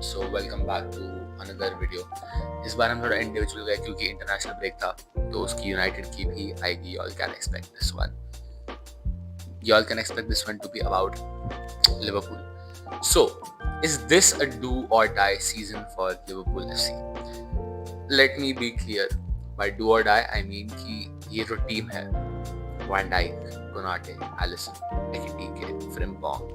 So welcome back to another video. इस बार हम थोड़ा इंडिविजुअल गए क्योंकि इंटरनेशनल ब्रेक था, तो उसकी यूनाइटेड की भी आएगी। Y'all can expect this one. Y'all can expect this one to be about Liverpool. So, is this a do or die season for Liverpool FC? Let me be clear. By do or die, I mean कि ये जो team है, Van Dijk, Konate, Alisson, Ekitike, Frimpong,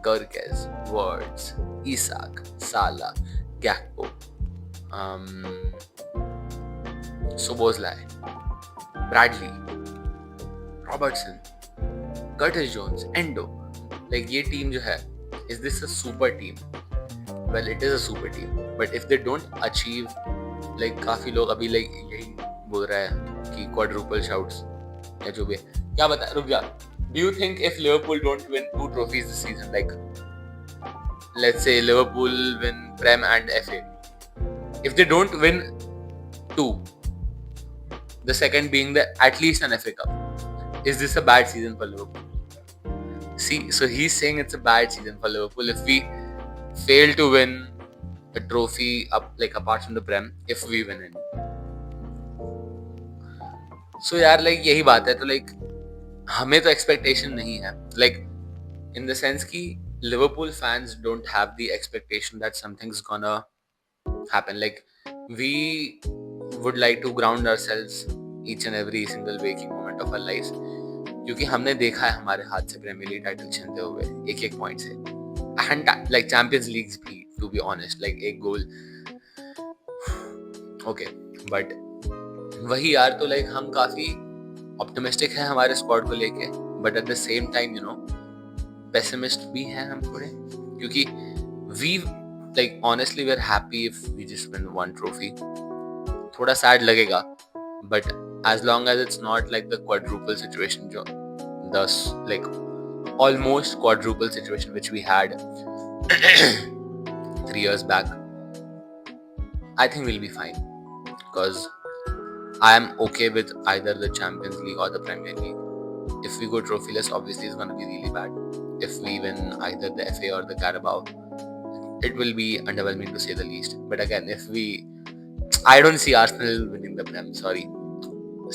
Kirkes, Words, Isak, Salah, Gakpo, Szoboszlai, Bradley, Robertson, Curtis Jones, Endo. Like ये team जो है, is this a super team? Well, it is a super team, but if they don't achieve, like काफी लोग अभी like यही बोल रहा है कि quadruple shouts या जो भी है, क्या बता, रुक जा. Do you think if Liverpool don't win 2 trophies this season, like let's say Liverpool win Prem and FA, if they don't win 2, the second being the at least an FA Cup, is this a bad season for Liverpool? See, so he's saying it's a bad season for Liverpool if we fail to win a trophy up, like apart from the Prem, if we win it. So यार like यही बात है, तो like हमें तो expectation नहीं है, like in the sense कि Liverpool fans don't have the expectation that something's gonna happen. Like we would like to ground ourselves each and every single waking moment of our lives, क्योंकि हमने देखा है हमारे हाथ से प्रीमियर लीग टाइटल छीनते हुए एक एक पॉइंट से, एंड लाइक चैंपियंस लीग्स भी, टू बी ऑनेस्ट, लाइक एक गोल ओके, बट वही यार, तो लाइक हम काफी ऑप्टिमिस्टिक हैं हमारे स्क्वाड को लेके, but at the same time you know pessimist भी हैं हम थोड़े, क्योंकि we like honestly we are happy if we just win 1 trophy. थोड़ा सैड लगेगा, but as long as it's not like the quadruple situation, thus like almost quadruple situation which we had 3 years back, I think we'll be fine, because I am okay with either the Champions League or the Premier League. If we go trophyless, obviously it's going to be really bad. If we win either the FA or the Carabao, it will be underwhelming to say the least. But again, if we, I don't see Arsenal winning the Prem, sorry.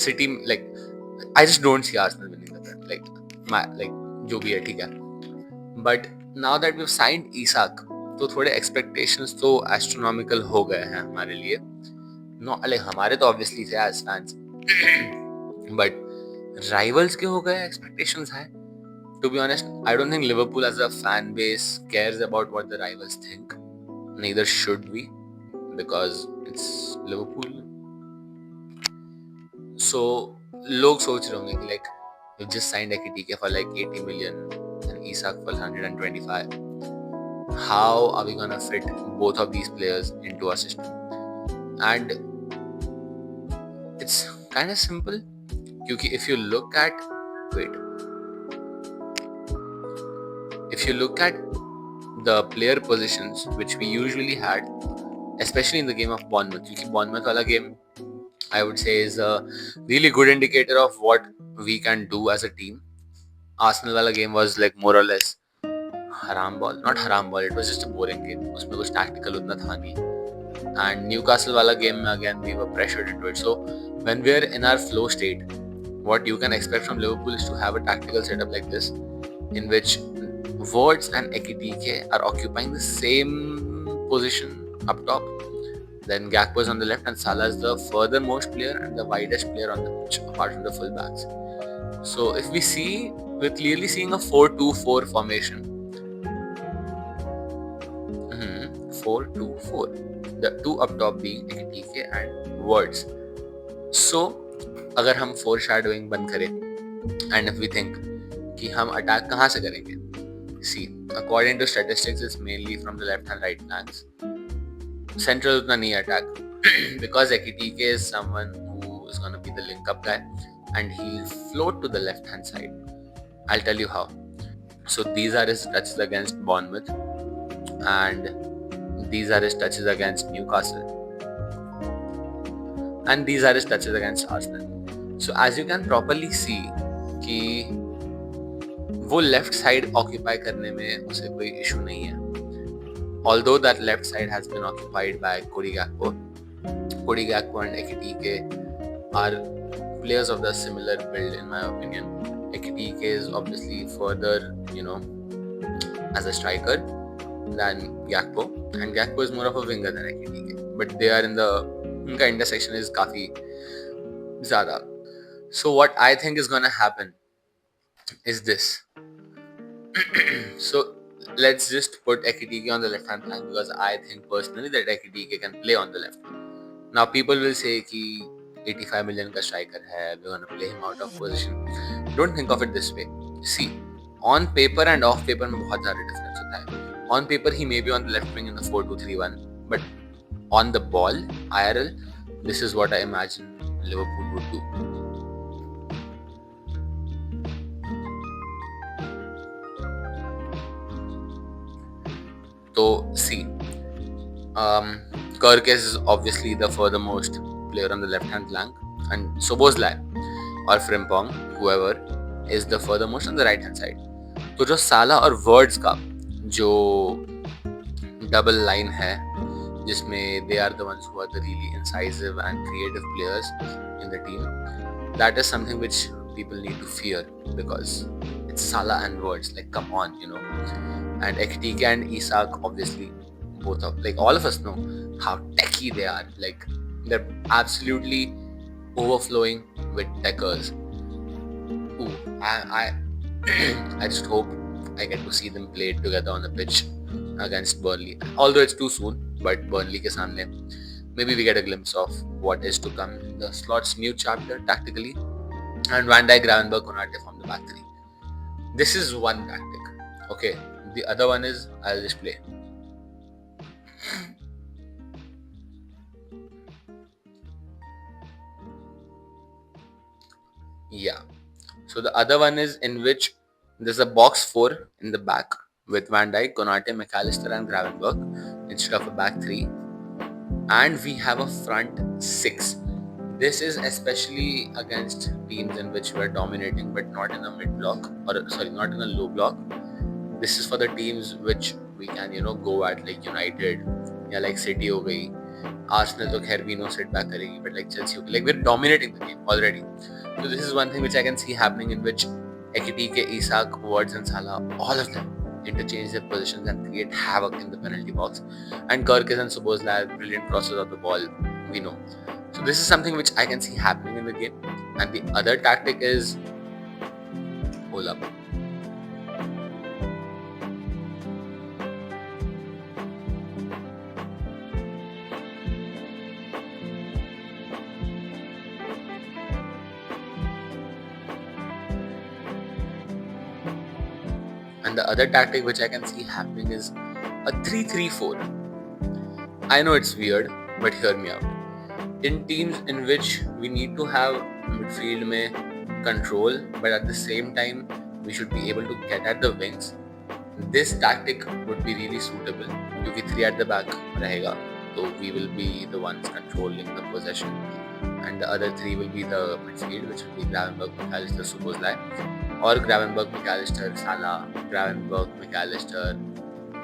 City, like I just don't see Arsenal winning the Prem, like जो भी है ठीक है, but now that we've signed Isak, तो थोड़े expectations तो astronomical हो गए हैं हमारे लिए. No, like हमारे तो obviously थे as fans, but rivals के हो गए expectations high. To be honest, I don't think Liverpool as a fan base cares about what the rivals think. Neither should we, because it's Liverpool. So लोग सोच रहे होंगे कि like you just signed Ekitike for like 80 million and Isak for 125. How are we gonna fit both of these players into our system? And it's kind of simple, क्योंकि if you look at the player positions which we usually had, especially in the game of Bournemouth, क्योंकि Bournemouth वाला game I would say is a really good indicator of what we can do as a team. Arsenal wala game was like more or less haram ball, not haram ball, it was just a boring game. उसमें कुछ tactical उतना था नहीं. And Newcastle wala game में again we were pressured into it. So when we are in our flow state, what you can expect from Liverpool is to have a tactical setup like this, in which Words and Ekitike are occupying the same position up top. Then Gakpo is on the left and Salah is the furthermost player and the widest player on the pitch apart from the fullbacks. So if we see, we're clearly seeing a 4-2-4 formation. 4-2-4. The two up top being Ekitike and Words. So अगर हम foreshadowing बंद करें and if we think कि हम attack कहाँ से करेंगे? See, according to statistics, it's mainly from the left and right flanks. Central उतना नहीं attack because Ekitike is someone who is gonna be the link up guy and he'll float to the left hand side. I'll tell you how. So these are his touches against Bournemouth and these are his touches against Newcastle and these are his touches against Arsenal. So as you can properly see कि वो left side occupy करने में उसे कोई issue नहीं है, although that left side has been occupied by Cody Gakpo and Ekitike are players of the similar build in my opinion. Ekitike is obviously further, as a striker than Gakpo, and Gakpo is more of a winger than Ekitike, but they are उनका intersection is काफी ज़्यादा. So what I think is gonna happen is this. So let's just put Ekitike on the left hand flank because I think personally that Ekitike can play on the left. Now people will say कि 85 million का striker है, we're gonna play him out of position. Don't think of it this way. See, on paper and off paper में बहुत ज़्यादा difference होता है. On paper he may be on the left wing in the 4-2-3-1, but on the ball, IRL, this is what I imagine Liverpool would do. So see, Kerkez is obviously the furthermost player on the left hand flank, and Szoboszlai or Frimpong, whoever, is the furthermost on the right hand side. तो जो साला और words का जो double line है जिसमें they are the ones who are the really incisive and creative players in the team, that is something which people need to fear because it's Salah and words, like come on, and Ekitike and Isak, obviously both of, like, all of us know how techy they are, like they're absolutely overflowing with techers. I just hope I get to see them play together on the pitch against Burnley, although it's too soon, but Burnley ke samne maybe we get a glimpse of what is to come in the Slot's new chapter tactically, and Van Dijk, Gravenberch, Konate from the back three. This is one tactic, okay? The other one is I'll just play. Yeah. So the other one is in which there's a box 4 in the back with Van Dijk, Konate, McAllister and Gravenberch instead of a back 3. And we have a front 6. This is especially against teams in which we're dominating but not in a mid block, or sorry, not in a low block. This is for the teams which we can, go at, like United, या like City हो गई. Arsenal तो खैर we know sit back करेगी, but like Chelsea, like we're dominating the game already. So this is one thing which I can see happening, in which Ekitike, Isak, Wards and Salah, all of them interchange their positions and create havoc in the penalty box. And Kerkez and Szoboszlai, brilliant crosses of the ball, we know. So this is something which I can see happening in the game. And the other tactic is hold up. And the other tactic which I can see happening is a 3-3-4. I know it's weird, but hear me out. In teams in which we need to have midfield mein control, but at the same time we should be able to get at the wings, this tactic would be really suitable because 3 at the back rahega, so we will be the ones controlling the possession, and the other 3 will be the midfield, which will be Gravenberch, McAllister, Szoboszlai, or Gravenberch, McAllister, Salah, Gravenberch, McAllister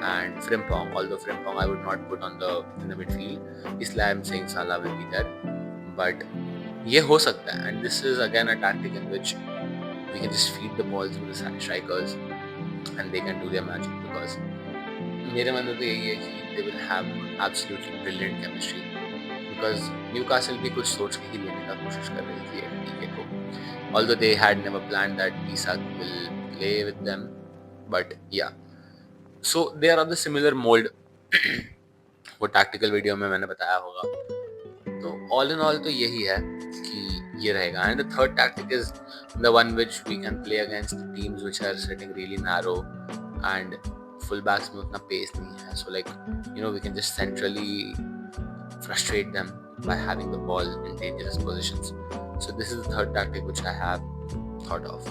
and Frimpong. Although Frimpong I would not put in the midfield, इसलिए I'm saying Salah will be there. But ये हो सकता है, and this is again a tactic in which we can just feed the balls to the strikers and they can do their magic, because मेरे मन में तो यही है कि they will have absolutely brilliant chemistry, because Newcastle भी कुछ सोच के ही लेने का कोशिश कर रही थी Ekitike को, although they had never planned that Isak will play with them, but yeah. So they are of the similar mold. वो tactical video में मैंने बताया होगा. तो all in all तो यही है कि ये रहेगा. And the third tactic is the one which we can play against teams which are sitting really narrow and fullbacks में उतना pace नहीं है. So like, we can just centrally frustrate them by having the ball in dangerous positions. So this is the third tactic which I have thought of.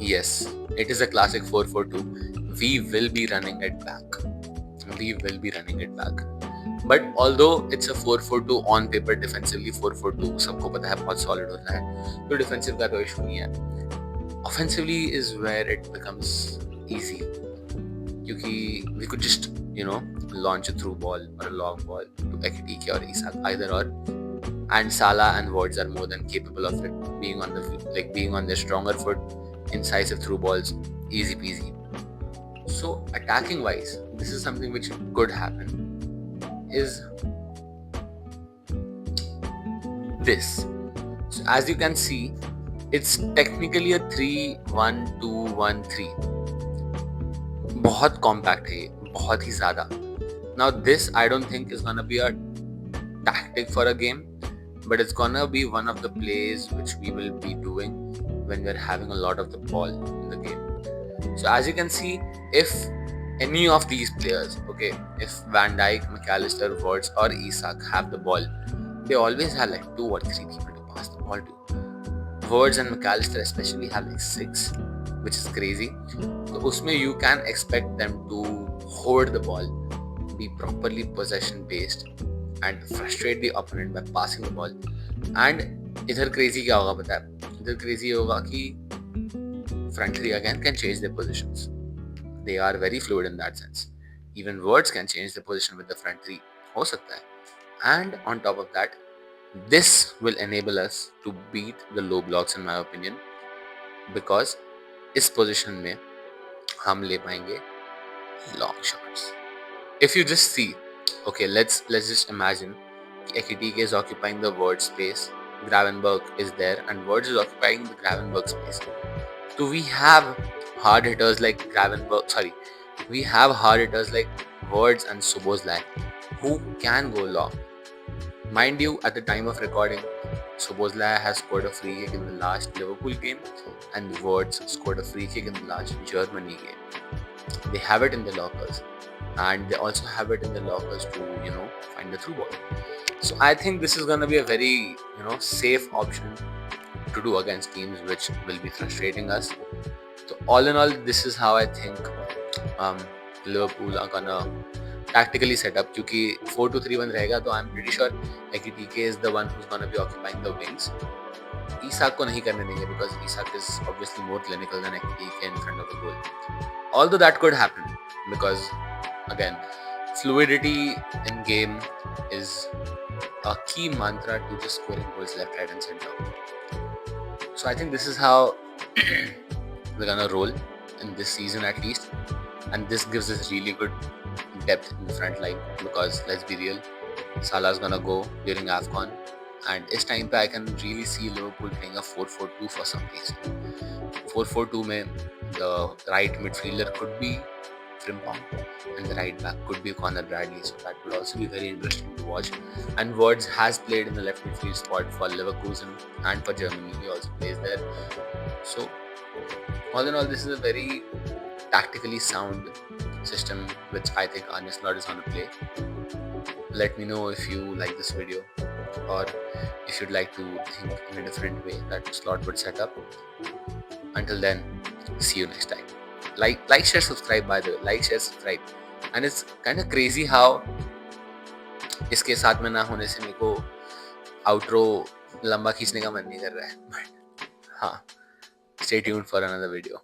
Yes, it is a classic 4-4-2. We will be running it back. But although it's a 4-4-2 on paper, defensively 4-4-2 सबको पता है बहुत solid होता है, तो defensive का तो issue नहीं है. Offensively is where it becomes easy, क्योंकि we could just launch a through ball or a long ball to Ekitike or Isak, either or. And Salah and Wards are more than capable of it, being on their stronger foot, incisive through balls, easy peasy. So attacking wise, this is something which could happen. Is this? So as you can see, it's technically a 3-1-2-1-3. बहुत compact है ये, बहुत ही ज़्यादा. Now this I don't think is gonna be a tactic for a game, but it's gonna be one of the plays which we will be doing when we're having a lot of the ball in the game. So as you can see, if any of these players, okay, if Van Dijk, McAllister, Wirtz or Isak have the ball, they always have like 2 or 3 people to pass the ball to. Wirtz and McAllister especially have like 6, which is crazy. So usme you can expect them to hold the ball, be properly possession based and frustrate the opponent by passing the ball. And इधर crazy क्या होगा पता है? इधर crazy होगा कि front three again can change their positions. They are very fluid in that sense. Even Wirtz can change the position with the front three. हो सकता है. And on top of that, this will enable us to beat the low blocks in my opinion, because इस position में हम ले पाएंगे long shots. If you just see, okay, let's just imagine Ekitike is occupying the Wirtz space, Gravenberch is there, and Wirtz is occupying the Gravenberch space. So we have hard hitters like we have hard hitters like Wirtz and Szoboszlai who can go long. Mind you, at the time of recording, Szoboszlai has scored a free kick in the last Liverpool game, and Wirtz scored a free kick in the last Germany game. They have it in the lockers, and they also have it in the lockers to find the through ball. So I think this is going to be a very safe option to do against teams which will be frustrating us. So all in all, this is how I think Liverpool are gonna tactically set up. क्योंकि 4-2-3-1 रहेगा, तो I'm pretty sure Ekitike is the one who's gonna be occupying the wings. Isak को नहीं करने देंगे because Isak is obviously more clinical than Ekitike in front of the goal. Although that could happen because again, fluidity in game is a key mantra to just scoring goals left, right and center. So I think this is how we're gonna roll in this season at least, and this gives us really good depth in the front line because let's be real, Salah's gonna go during AFCON, and this time I can really see Liverpool playing a 4-4-2 for some reason. 4-4-2 mein the right midfielder could be Frimpong and the right back could be Conor Bradley, so that would also be very interesting to watch. And Wirtz has played in the left midfield spot for Leverkusen and for Germany. He also plays there. So all in all, this is a very tactically sound system which I think Arne Slot is going to play. Let me know if you like this video or if you'd like to think in a different way that Slot would set up. Until then, see you next time. Like, share, subscribe by the way. Like, share, subscribe. And it's kind of crazy how इसके साथ में ना होने से मेरे को outro लंबा खींचने का मन नहीं कर रहा है. But हाँ, stay tuned for another video.